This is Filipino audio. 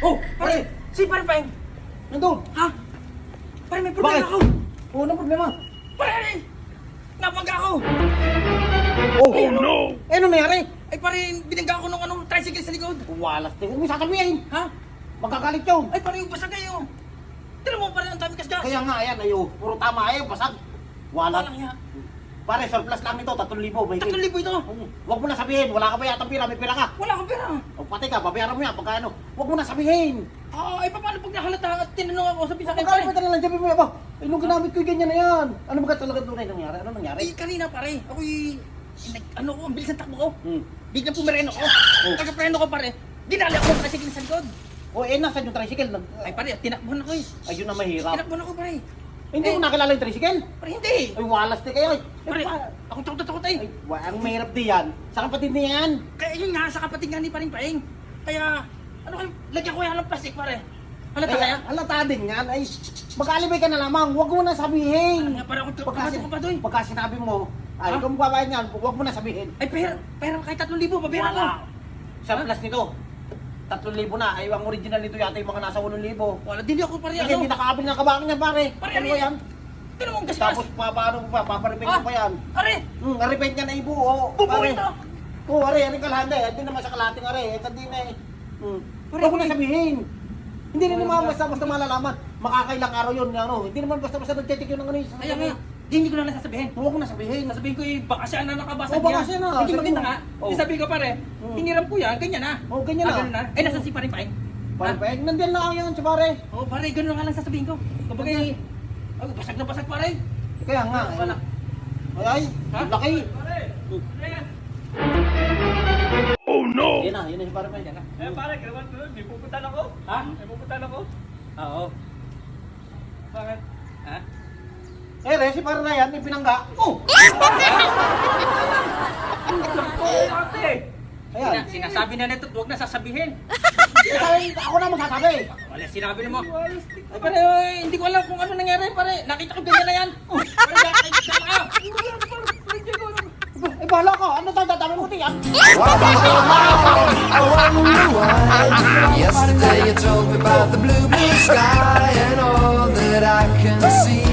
Oh, pare! Si pare Paeng! Nandun! Ha? Pare, may problema Bakit? ako! Oo, anong problema? Pare! Nabangga ako! Oh, Ay, ano? Eh, ano nangyari? Ay pare, binangga ako ng tricycle sa likod! Walas, huwag mo sasabihin. Ha? Magkagalit yun. Ay pare, yung basag kayo! Tira mo pare, ang dami kasgas! Kaya nga, ayan, ayo. Puro tama, ayo, basag. Walas. Walang ya! Pare, surplus lang nito, 3,000. May 3,000 ito! Huwag mo na sabihin, wala ka ba yata pira, may pira ka. Wala akong pera! O pati ka, babayaran mo yan, pagka ano. Huwag mo na sabihin. Ay paano pag nahalata at tinanong ako, sabi sa akin Pagka pare? pa lang, sabi mo yan, ba? Ay, nung ginamit ko yung ganyan na yan. Ano ba talaga tunay nangyari? Ano nangyari? Ay kanina pare, ako'y... Ano ko, ang bilis ng takbo ko! Hmm. Biglang pumireno ko! Oh. Pagka-preno ko pare, dinali ako ng tricycle sa likod! O, eh, nasa yung tricycle. Ay pare, tinakbuhan ako eh! Ayun na mahirap. Tinakbuhan ako pare! Hindi mo nakilala yung tricycle? Pare hindi! Ay, walas di kayo. Pare, ako takot ay! Ay, ang mahirap di yan. Sa kapatid niya yan. Kaya yun nga, sa kapatid nga ni Paring Paeng. Kaya, ano kayo, lagyan ko yan ng plastic pare. Halata kaya? Halata din yan. Ay, mag-alibay ka na lamang. Huwag mo na Ano sabihin. nga, para ako tumato ko pa doy. Pagka sinabi mo, ay, Ha? kung magbabayad yan, huwag mo na sabihin. Ay, pera kahit 3,000, babayaran ko. Wala. Surplus nito. 3,000 na. Ay, ang original nito yata yung mga nasa 8,000. Wala, hindi ako pare, Kasi hindi ano. nakakabili ng kabakan niya, pare. Pare, Ano ano ba yan? yan? Tinan mo ang gasgas. Tapos, paano pa? Paparipin mo pa yan. Are, Naripin ka na ibuo. bubuhin to. Oo, are, are kalahanda eh. Hindi naman sa kalating are. Eh, hindi na eh. Pare, Huwag mo na sabihin. Hindi rin naman basta-basta malalaman. Makakailang araw yun, ano. Hindi naman basta-basta nag-check yung ano yun. Kaya nga, hindi ko na lang sasabihin. Huwag mo na sabihin. Sasabihin ko, baka siya na nakabasag Oh, baka siya na. Hindi Sabi maganda mo. nga. Oh. Sabi ko pare, Hmm. hiniram ko yan, ganyan na. Oh, ganyan na. Ganun na. Eh, nasa si Paring Paeng. Pare, pare, nandiyan na yan si pare. Oh, pare, ganun nga lang sasabihin ko. Kumbaga, ay, basag na basag pare. Kaya nga. Wala. Ay, Ha? laki. Pare, ano yan? Yan na si pare pa. Yan na. Eh pare, gawin ko, may pupuntahan ako. Ha? May pupuntahan ako. Oo. Bakit? Ha? Eh, si pare na yan, may pinangga. Oh! Ate! Ayan. Sinasabi na nito, huwag na sasabihin. Eh, sabi, ako na magsasabi. Wala, sinabi mo. Ay, pare, hindi ko alam kung ano nangyari, pare. Nakita ko ganyan na yan. Pare, nakita ka. Eh, bahala ka. Ano tatatabi mo diyan? Yesterday you told me about the blue, blue sky and all that I can see